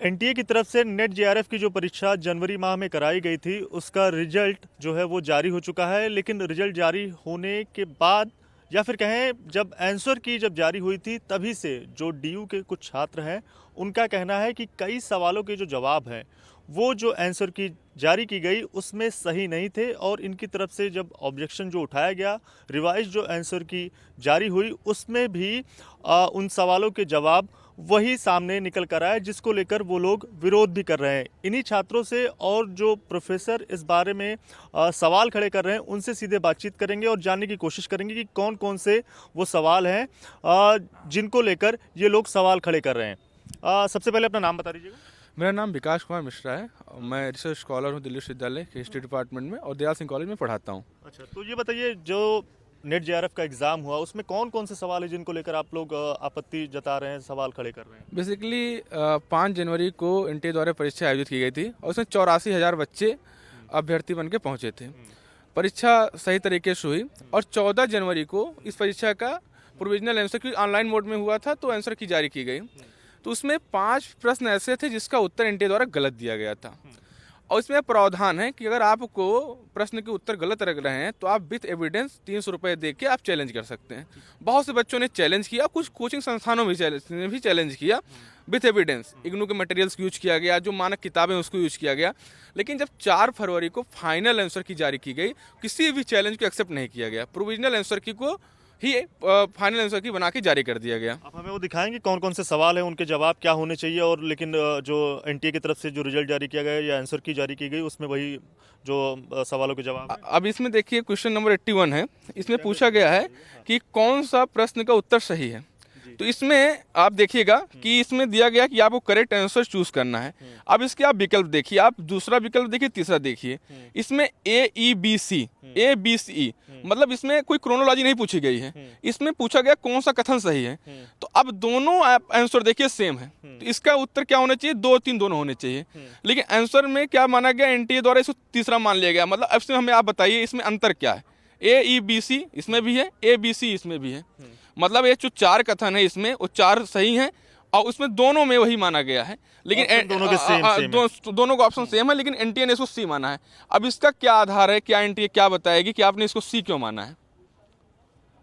NTA की तरफ से नेट जेआरएफ की जो परीक्षा जनवरी माह में कराई गई थी उसका रिजल्ट जो है वो जारी हो चुका है। लेकिन रिजल्ट जारी होने के बाद या फिर कहें जब आंसर की जब जारी हुई थी तभी से जो डीयू के कुछ छात्र हैं उनका कहना है कि कई सवालों के जो जवाब हैं वो जो आंसर की जारी की गई उसमें सही नहीं थे। और इनकी तरफ से जब ऑब्जेक्शन जो उठाया गया रिवाइज जो आंसर की जारी हुई उसमें भी उन सवालों के जवाब वही सामने निकल कर आए जिसको लेकर वो लोग विरोध भी कर रहे हैं। इन्हीं छात्रों से और जो प्रोफेसर इस बारे में सवाल खड़े कर रहे हैं उनसे सीधे बातचीत करेंगे और जानने की कोशिश करेंगे कि कौन कौन से वो सवाल हैं जिनको लेकर ये लोग सवाल खड़े कर रहे हैं। सबसे पहले अपना नाम बता दीजिएगा। मेरा नाम विकास कुमार मिश्रा है। मैं रिसर्च स्कॉलर हूँ दिल्ली विश्वविद्यालय के हिस्ट्री डिपार्टमेंट में और दयाल सिंह कॉलेज में पढ़ाता हूँ। अच्छा, तो ये बताइए जो नेट जेआरएफ का एग्जाम हुआ उसमें कौन कौन से सवाल है जिनको लेकर आप लोग आपत्ति जता रहे हैं, सवाल खड़े कर रहे हैं? बेसिकली 5 जनवरी को एनटीए द्वारा परीक्षा आयोजित की गई थी और उसमें 84,000 बच्चे अभ्यर्थी बन के पहुँचे थे। परीक्षा सही तरीके से हुई और 14 जनवरी को इस परीक्षा का प्रोविजनल आंसर की ऑनलाइन मोड में हुआ था तो आंसर की जारी की गई। तो उसमें 5 प्रश्न ऐसे थे जिसका उत्तर एनटीए द्वारा गलत दिया गया था और इसमें प्रावधान है कि अगर आपको प्रश्न के उत्तर गलत लग रहे हैं तो आप विथ एविडेंस 300 रुपये दे के आप चैलेंज कर सकते हैं। बहुत से बच्चों ने चैलेंज किया, कुछ कोचिंग संस्थानों ने भी चैलेंज किया विथ एविडेंस। इग्नू के मटेरियल्स यूज किया गया, जो मानक किताबें उसको यूज किया गया। लेकिन जब 4 फरवरी को फाइनल आंसर की जारी की गई किसी भी चैलेंज को एक्सेप्ट नहीं किया गया, प्रोविजनल आंसर की को ही फाइनल आंसर की बना के जारी कर दिया गया। आप हमें वो दिखाएंगे कौन कौन से सवाल हैं, उनके जवाब क्या होने चाहिए। और लेकिन जो एनटीए की तरफ से जो रिजल्ट जारी किया गया या आंसर की जारी की गई उसमें वही जो सवालों के जवाब हैं। अब इसमें देखिए क्वेश्चन नंबर 81 है। इसमें पूछा गया है कि कौन सा प्रश्न का उत्तर सही है। तो इसमें आप देखिएगा कि इसमें दिया गया कि आपको करेक्ट आंसर चूज करना है। अब इसके आप विकल्प देखिए, आप दूसरा विकल्प देखिए, तीसरा देखिए। इसमें A, E, B, C मतलब इसमें कोई क्रोनोलॉजी नहीं पूछी गई है। इसमें पूछा गया कौन सा कथन सही है। तो अब दोनों आप आंसर देखिए सेम है। तो इसका उत्तर क्या होना चाहिए? 2, 3 दोनों होने चाहिए। लेकिन आंसर में क्या माना गया? एनटीए द्वारा इसको तीसरा मान लिया गया। मतलब अब हमें आप बताइए इसमें अंतर क्या है? A, E, B, C इसमें भी है, A, B, C इसमें भी है। मतलब ये जो 4 कथन है इसमें वो 4 सही हैं और उसमें दोनों में वही माना गया है। लेकिन दोनों का ऑप्शन सेम है लेकिन एनटीए ने इसको सी माना है। अब इसका क्या आधार है, क्या एनटीए क्या बताएगी कि आपने इसको सी क्यों माना है?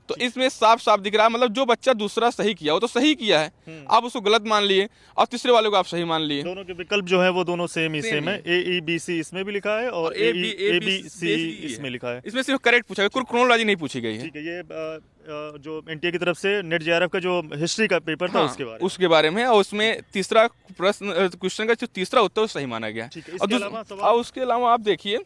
तो इसमें साफ साफ दिख रहा है, मतलब जो बच्चा दूसरा सही किया वो तो सही किया है, आप उसको गलत मान लिए और तीसरे वाले को आप सही मान लिए। दोनों के विकल्प जो है वो दोनों सेम है। A, E, B, C इसमें भी लिखा है और A, B, C इसमें लिखा है। इसमें सिर्फ करेक्ट पूछा है, कोई क्रोनोलॉजी नहीं पूछी गई है। ठीक है, ये जो एनटीए की तरफ से नेट जेआरएफ का जो हिस्ट्री का पेपर था उसके बारे में और उसमें तीसरा प्रश्न क्वेश्चन का जो तीसरा उत्तर सही माना गया। और उसके अलावा आप देखिए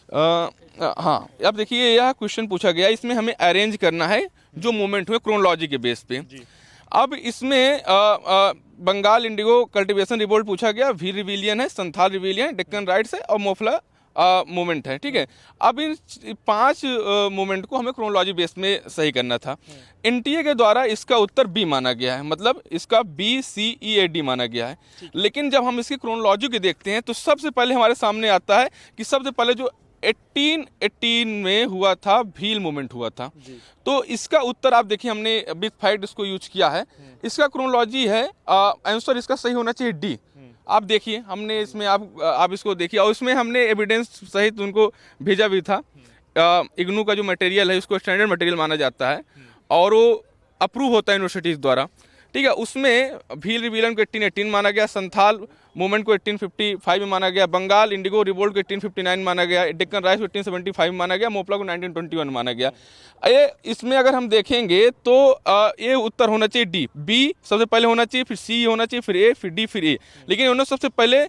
हाँ, अब देखिए यह क्वेश्चन पूछा गया, इसमें हमें अरेंज करना है जो मूवमेंट हुए क्रोनोलॉजी के बेस पे। अब इसमें बंगाल इंडिगो कल्टीवेशन रिवोल्ट पूछा गया, भील रिविलियन है, संथाल रिविलियन, डेक्कन राइट्स है और मोफला मूवमेंट है। ठीक है, अब इन 5 मूवमेंट को हमें क्रोनोलॉजी बेस में सही करना था। एनटीए के द्वारा इसका उत्तर बी माना गया है, मतलब इसका BCEAD माना गया है। लेकिन जब हम इसकी क्रोनोलॉजी के देखते हैं तो सबसे पहले हमारे सामने आता है कि सबसे पहले जो 1818 में हुआ था भील मूवमेंट हुआ था। तो इसका उत्तर आप देखिए, हमने बिग फाइट इसको यूज किया है। इसका क्रोनोलॉजी है, आंसर इसका सही होना चाहिए डी। आप देखिए हमने इसमें आप इसको देखिए और इसमें हमने एविडेंस सहित उनको भेजा भी था। इग्नू का जो मटेरियल है उसको स्टैंडर्ड मटेरियल माना जाता है और वो अप्रूव होता है यूनिवर्सिटीज द्वारा। ठीक है, उसमें भील रिविलियन को 1818 माना गया, संथाल मूवमेंट को 1855 में माना गया, बंगाल इंडिगो रिवोल्ट को 1859 माना गया, डेक्कन राइट्स को 1875 माना गया, मोफला को 1921 माना गया। ये इसमें अगर हम देखेंगे तो ये उत्तर होना चाहिए डी। बी सबसे पहले होना चाहिए, फिर सी होना चाहिए, फिर ए, फिर डी, फिर ए। लेकिन उन्होंने सबसे पहले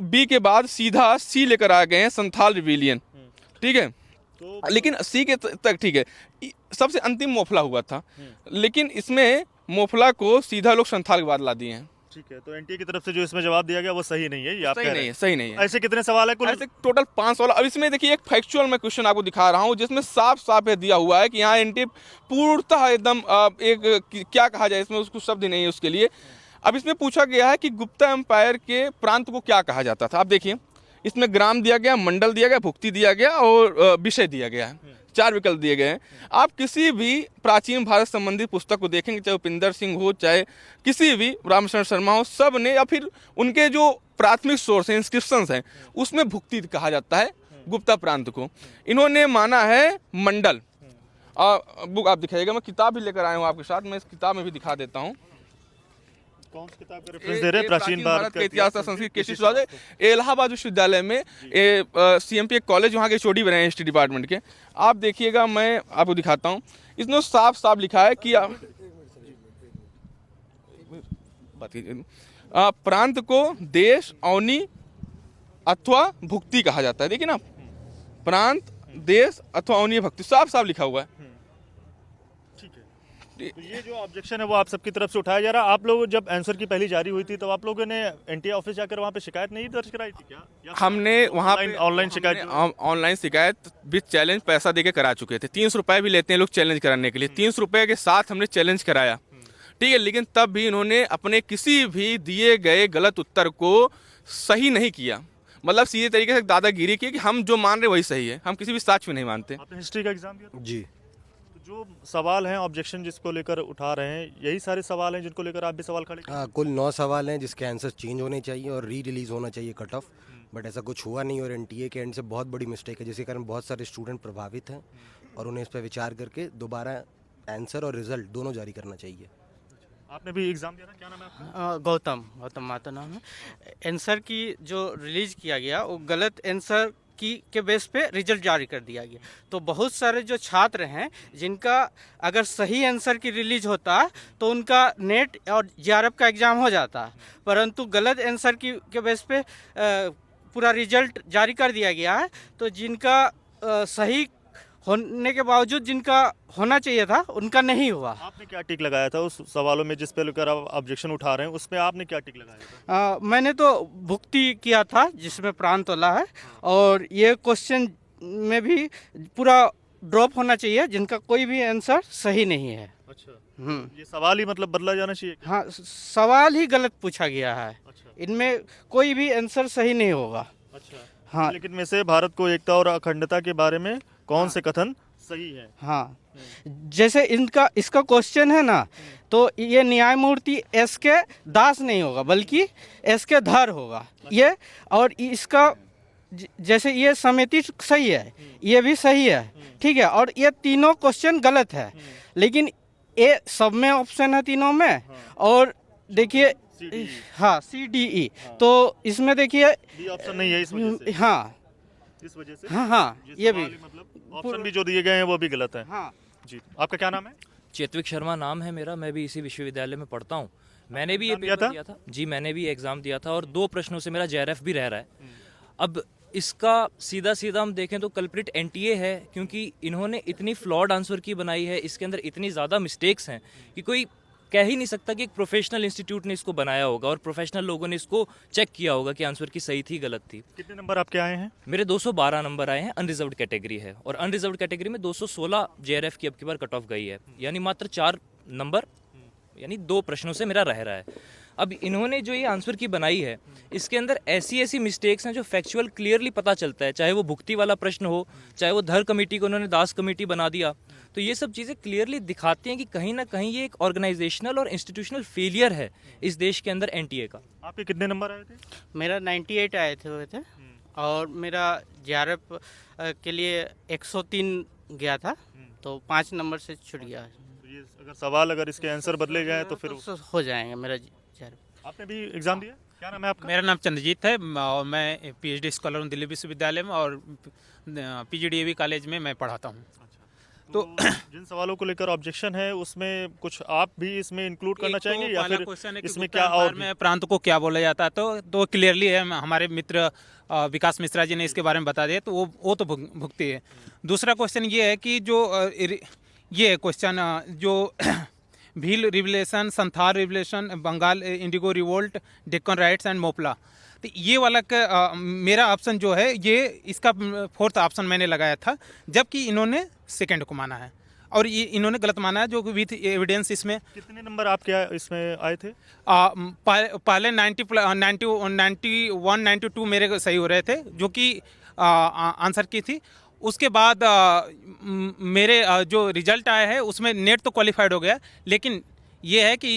बी के बाद सीधा सी लेकर आ गए हैं, संथाल रिविलियन। ठीक है, लेकिन सी के तक ठीक है, सबसे अंतिम मोफला हुआ था, लेकिन इसमें मोफला को सीधा लोग संथाल के बाद ला दिए हैं। ठीक है, तो एनटीए की तरफ से जो इसमें जवाब दिया गया वो सही नहीं है, ये आप सही नहीं है, सही नहीं है। ऐसे कितने सवाल है कुल? ऐसे टोटल 5 सवाल। अब इसमें देखिए एक फैक्चुअल मैं क्वेश्चन आपको दिखा रहा हूँ जिसमें साफ साफ दिया हुआ है कि यहाँ एनटीए पूर्णतः एकदम एक क्या कहा जाए, इसमें उसको शब्द ही नहीं है उसके लिए। अब इसमें पूछा गया है कि गुप्ता एम्पायर के प्रांत को क्या कहा जाता था। आप देखिए इसमें ग्राम दिया गया, मंडल दिया गया, भुक्ति दिया गया और विषय दिया गया है। 4 विकल्प दिए गए हैं। आप किसी भी प्राचीन भारत संबंधी पुस्तक को देखेंगे, चाहे उपिंदर सिंह हो, चाहे किसी भी रामशरण शर्मा हो, सब ने या फिर उनके जो प्राथमिक सोर्स हैं, इंस्क्रिप्शंस हैं, उसमें भुक्ति कहा जाता है गुप्ता प्रांत को। इन्होंने माना है मंडल। बुक आप दिखाइएगा, मैं किताब भी लेकर आया हूँ आपके साथ, मैं इस किताब में भी दिखा देता हूँ। कौन सी किताब का रेफरेंस दे रहे हैं? प्राचीन भारत का इतिहास संस्कृत केसी स्वाद, इलाहाबाद विश्वविद्यालय में सीएमपी एक कॉलेज, वहाँ के एचओडी बने हैं हिस्ट्री डिपार्टमेंट के। आप देखिएगा, मैं आपको दिखाता हूँ। इसमें साफ साफ लिखा है कि प्रांत को देश, अवनी अथवा भुक्ति कहा जाता है। देखिए ना, प्रांत, देश अथवा अवनी भक्ति, साफ साफ लिखा हुआ है। ठीक है, तो ये जो ऑब्जेक्शन है वो आप सबकी तरफ से उठाया जा रहा है। आप लोग जब आंसर की पहली जारी हुई थी तो आप लोगों ने एनटीए ऑफिस जाकर वहाँ पे शिकायत नहीं दर्ज कराई थी क्या? हमने वहाँ पे ऑनलाइन शिकायत, ऑनलाइन शिकायत विद चैलेंज पैसा देके करा चुके थे। 300 रुपए भी लेते हैं लोग चैलेंज कराने के लिए। 300 रुपए के साथ हमने चैलेंज कराया, ठीक है, लेकिन तब भी इन्होंने अपने किसी भी दिए गए गलत उत्तर को सही नहीं किया। मतलब सीधे तरीके से दादागिरी की कि हम जो मान रहे वही सही है, हम किसी भी साक्ष्य में नहीं मानते। आपने हिस्ट्री का एग्जाम दिया था? जी। तो जो सवाल हैं, ऑब्जेक्शन जिसको लेकर उठा रहे हैं, यही सारे सवाल हैं जिनको लेकर आप भी सवाल खड़े कर? कुल 9 सवाल हैं जिसके आंसर चेंज होने चाहिए और री रिलीज होना चाहिए कट ऑफ, बट ऐसा कुछ हुआ नहीं और एनटीए के एंड से बहुत बड़ी मिस्टेक है, जिसके कारण बहुत सारे स्टूडेंट प्रभावित हैं और उन्हें इस पर विचार करके दोबारा आंसर और रिजल्ट दोनों जारी करना चाहिए। आपने भी एग्जाम दिया था, क्या नाम है आपका? गौतम माता नाम है। आंसर की जो रिलीज किया गया वो गलत आंसर के बेस पे रिजल्ट जारी कर दिया गया। तो बहुत सारे जो छात्र हैं जिनका अगर सही आंसर की रिलीज होता तो उनका नेट और जेआरएफ का एग्ज़ाम हो जाता, परंतु गलत आंसर के बेस पे पूरा रिजल्ट जारी कर दिया गया है। तो जिनका सही होने के बावजूद जिनका होना चाहिए था उनका नहीं हुआ। आपने क्या टिक लगाया था उस सवालों में जिस पे लेकर आप ऑब्जेक्शन उठा रहे हैं, उसमें आपने क्या टिक लगाया था? मैंने तो भुक्ति किया था जिसमें प्रांत वाला है, और ये क्वेश्चन में भी पूरा ड्रॉप होना चाहिए जिनका कोई भी आंसर सही नहीं है। अच्छा, ये सवाल ही मतलब बदला जाना चाहिए? हाँ, सवाल ही गलत पूछा गया है। अच्छा, इनमें कोई भी आंसर सही नहीं होगा। अच्छा, हाँ, लेकिन में से भारत को एकता और अखंडता के बारे में कौन से कथन सही है? हाँ, जैसे इसका क्वेश्चन है ना, तो ये न्यायमूर्ति एस के दास नहीं होगा बल्कि एस के धर होगा ये। और इसका जैसे ये समिति सही है, ये भी सही है, ठीक है, और ये तीनों क्वेश्चन गलत है, लेकिन ये सब में ऑप्शन है तीनों में। और देखिए, हाँ, CDE, तो इसमें देखिए ऑप्शन नहीं है इस वजह से। हाँ, इस वजह से हाँ, ये भी मतलब ऑप्शन भी जो दिए गए हैं वो भी गलत है। हाँ। जी, आपका क्या नाम है? चेतविक शर्मा नाम है मेरा, मैं भी इसी विश्वविद्यालय में पढ़ता हूँ। मैंने भी ये दिया पेपर था? दिया था जी, मैंने भी एग्जाम दिया था और 2 प्रश्नों से मेरा जेआरएफ भी रह रहा है। अब इसका सीधा सीधा हम देखें तो कल्प्रिट एनटीए है, क्योंकि इन्होंने इतनी फ्लॉड आंसर की बनाई है, इसके अंदर इतनी ज़्यादा मिस्टेक्स हैं कि कोई कह ही नहीं सकता कि एक प्रोफेशनल इंस्टीट्यूट ने इसको बनाया होगा और प्रोफेशनल लोगों ने इसको चेक किया होगा कि आंसर की सही थी गलत थी। कितने नंबर आपके आए हैं? मेरे 212 नंबर आए हैं, अनरिजर्व्ड कैटेगरी है, और अनरिजर्व्ड कैटेगरी में 216 जेआरएफ की अब की बार कट ऑफ गई है, यानी मात्र 4 नंबर, यानी 2 प्रश्नों से मेरा रह रहा है। अब इन्होंने जो ये आंसर की बनाई है, इसके अंदर ऐसी मिस्टेक्स हैं जो फैक्चुअल क्लियरली पता चलता है, चाहे वो भुक्ति वाला प्रश्न हो, चाहे वो धर कमेटी को उन्होंने दास कमेटी बना दिया, तो ये सब चीज़ें क्लियरली दिखाती हैं कि कहीं ना कहीं ये एक ऑर्गेनाइजेशनल और इंस्टीट्यूशनल फेलियर है इस देश के अंदर एनटीए का। आपके कितने नंबर आए थे? मेरा 98 आए थे और मेरा जेआरएफ के लिए 103 गया था, तो 5 नंबर से छूट गया। तो ये अगर इसके आंसर बदले गए तो फिर हो जाएंगे मेरा जेआरएफ। आपने भी एग्जाम दिया? क्या नाम है आपका? मेरा नाम चंद्रजीत है और मैं PhD स्कॉलर हूँ दिल्ली विश्वविद्यालय में और PGDAV कॉलेज में मैं पढ़ाता हूँ। तो जिन सवालों को लेकर ऑब्जेक्शन है उसमें कुछ आप भी इसमें इंक्लूड करना चाहेंगे या फिर इसमें क्या और में प्रांत को क्या बोला जाता है, तो क्लियरली है, हमारे मित्र विकास मिश्रा जी ने इसके बारे में बता दिया, तो वो तो भुगती है। दूसरा क्वेश्चन ये है कि जो ये क्वेश्चन जो Bhil rebellion, Santhal rebellion, Bengal indigo revolt, Deccan riots and Moplah, तो ये वाला मेरा ऑप्शन जो है ये इसका 4th ऑप्शन मैंने लगाया था, जबकि इन्होंने 2nd को माना है और ये इन्होंने गलत माना है, जो विथ एविडेंस। इसमें कितने नंबर आपके इसमें आए थे? पहले 91, 92 मेरे सही हो रहे थे, जो कि आंसर की थी। उसके बाद मेरे जो रिजल्ट आया है उसमें नेट तो क्वालिफाइड हो गया, लेकिन ये है कि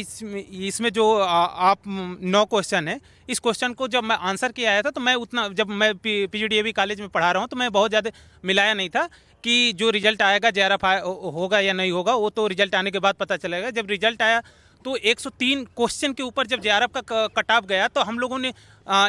इसमें जो आप 9 क्वेश्चन है, इस क्वेश्चन को जब मैं आंसर किया आया था तो मैं उतना, जब मैं पीजीडीएवी कॉलेज में पढ़ा रहा हूँ तो मैं बहुत ज़्यादा मिलाया नहीं था कि जो रिजल्ट आएगा जेआरएफ होगा या नहीं होगा, वो तो रिजल्ट आने के बाद पता चलेगा। जब रिजल्ट आया तो 103 क्वेश्चन के ऊपर जब जेआरएफ का कट ऑफ गया तो हम लोगों ने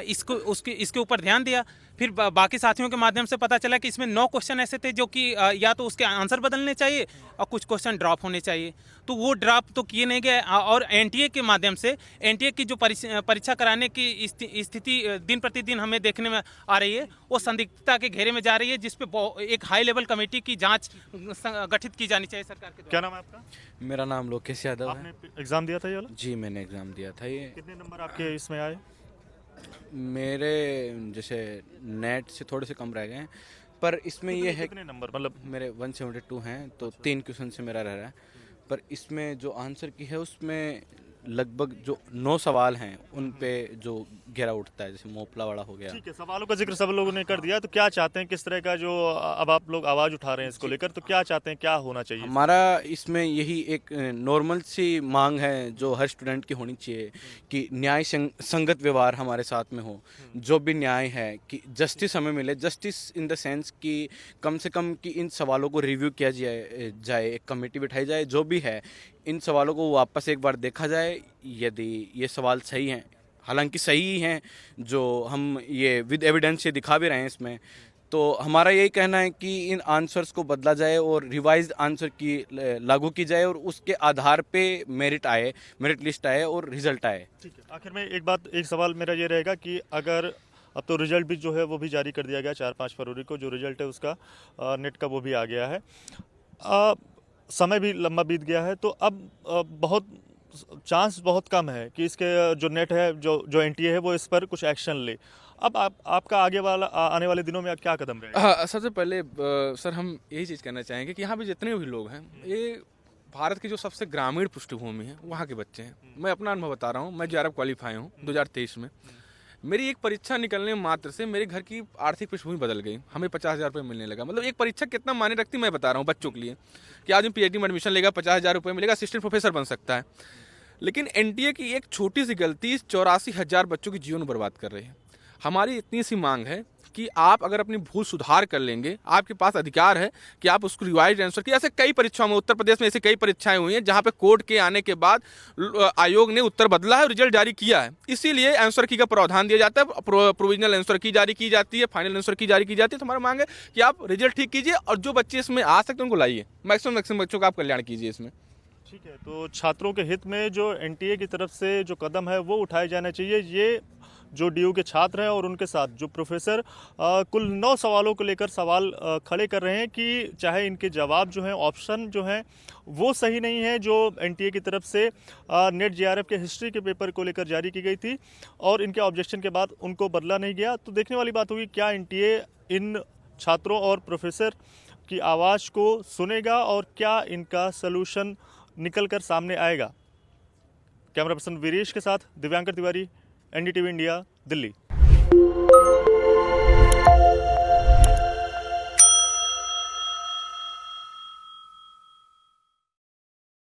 इसके ऊपर ध्यान दिया। फिर बाकी साथियों के माध्यम से पता चला कि इसमें 9 क्वेश्चन ऐसे थे जो कि या तो उसके आंसर बदलने चाहिए और कुछ क्वेश्चन ड्रॉप होने चाहिए, तो वो ड्रॉप तो किए नहीं गए। और एनटीए के माध्यम से एनटीए की जो परीक्षा कराने की स्थिति दिन प्रतिदिन हमें देखने में आ रही है, वो संदिग्धता के घेरे में जा रही है, जिस पे एक हाई लेवल कमेटी की जांच गठित की जानी चाहिए सरकार के द्वारा। क्या नाम है आपका? मेरा नाम लोकेश यादव है। आपने एग्जाम दिया था ये वाला? जी मैंने एग्ज़ाम दिया था। ये कितने नंबर आपके इसमें आए? मेरे जैसे नेट से थोड़े से कम रह गए हैं, पर इसमें ये है कितने नंबर मतलब? मेरे 172 हैं, तो 3 क्वेश्चन से मेरा रह रहा है। पर इसमें जो आंसर की है उसमें लगभग जो 9 सवाल हैं उन पे जो घेरा उठता है, जैसे मोपला वाला हो गया। ठीक है, सवालों का जिक्र सब लोगों ने कर दिया, तो क्या चाहते हैं, किस तरह का जो अब आप लोग आवाज उठा रहे हैं इसको लेकर, तो क्या चाहते हैं, क्या होना चाहिए? हमारा इसमें यही एक नॉर्मल सी मांग है जो हर स्टूडेंट की होनी चाहिए कि न्याय संगत व्यवहार हमारे साथ में हो। जो भी न्याय है कि जस्टिस हमें मिले, जस्टिस इन द सेंस कि कम से कम कि इन सवालों को रिव्यू किया जाए, एक कमेटी बिठाई जाए, जो भी है इन सवालों को वापस एक बार देखा जाए। यदि ये सवाल सही हैं, हालांकि सही ही हैं, जो हम ये विद एविडेंस से दिखा भी रहे हैं इसमें, तो हमारा यही कहना है कि इन आंसर्स को बदला जाए और रिवाइज्ड आंसर की लागू की जाए और उसके आधार पे मेरिट लिस्ट आए और रिजल्ट आए। ठीक है, आखिर में एक सवाल मेरा ये रहेगा कि अगर अब तो रिजल्ट भी जो है वो भी जारी कर दिया गया 4-5 फरवरी को, जो रिजल्ट है उसका नेट का वो भी आ गया है, समय भी लंबा बीत गया है, तो अब चांस बहुत कम है कि इसके जो नेट है, जो एनटीए है, वो इस पर कुछ एक्शन ले। अब आपका आने वाले दिनों में क्या कदम रहेगा? हाँ, सबसे पहले सर हम यही चीज़ कहना चाहेंगे कि यहाँ पे जितने भी लोग हैं, ये भारत की जो सबसे ग्रामीण पृष्ठभूमि है वहाँ के बच्चे हैं। मैं अपना अनुभव बता रहा हूँ, मैं जेआरएफ क्वालिफाई हूँ 2023 में। मेरी एक परीक्षा निकलने मात्र से मेरे घर की आर्थिक पृष्ठभूमि बदल गई, हमें 50,000 रुपये मिलने लगा। मतलब एक परीक्षा कितना मायने रखती मैं बता रहा हूँ बच्चों के लिए, कि आदमी पीएचडी में एडमिशन लेगा 50,000 रुपये मिलेगा, असिस्टेंट प्रोफेसर बन सकता है। लेकिन एनटीए की एक छोटी सी गलती 84,000 बच्चों के जीवन बर्बाद कर रही है। हमारी इतनी सी मांग है कि आप अगर अपनी भूल सुधार कर लेंगे, आपके पास अधिकार है कि आप उसको रिवाइज आंसर की। ऐसे कई परीक्षाओं में, उत्तर प्रदेश में ऐसी कई परीक्षाएं हुई हैं जहां पे कोर्ट के आने के बाद आयोग ने उत्तर बदला है और रिजल्ट जारी किया है। इसीलिए आंसर की का प्रावधान दिया जाता है, प्रोविजनल आंसर की जारी की जाती है, फाइनल आंसर की जारी की जाती है। तो हमारा मांग है कि आप रिजल्ट ठीक कीजिए और जो बच्चे इसमें आ सकते हैं उनको लाइए, मैक्सिमम बच्चों का आप कल्याण कीजिए इसमें। ठीक है, तो छात्रों के हित में जो एनटीए की तरफ से जो कदम है वो उठाए जाने चाहिए। ये जो डीयू के छात्र हैं और उनके साथ जो प्रोफेसर कुल 9 सवालों को लेकर सवाल खड़े कर रहे हैं कि चाहे इनके जवाब जो हैं, ऑप्शन जो हैं वो सही नहीं है, जो एनटीए की तरफ से नेट जेआरएफ के हिस्ट्री के पेपर को लेकर जारी की गई थी और इनके ऑब्जेक्शन के बाद उनको बदला नहीं गया। तो देखने वाली बात होगी क्या एनटीए इन छात्रों और प्रोफेसर की आवाज़ को सुनेगा और क्या इनका सलूशन निकल कर सामने आएगा। कैमरा पर्सन वीरेश के साथ दिव्यांकर तिवारी, एनडीटीवी इंडिया, दिल्ली।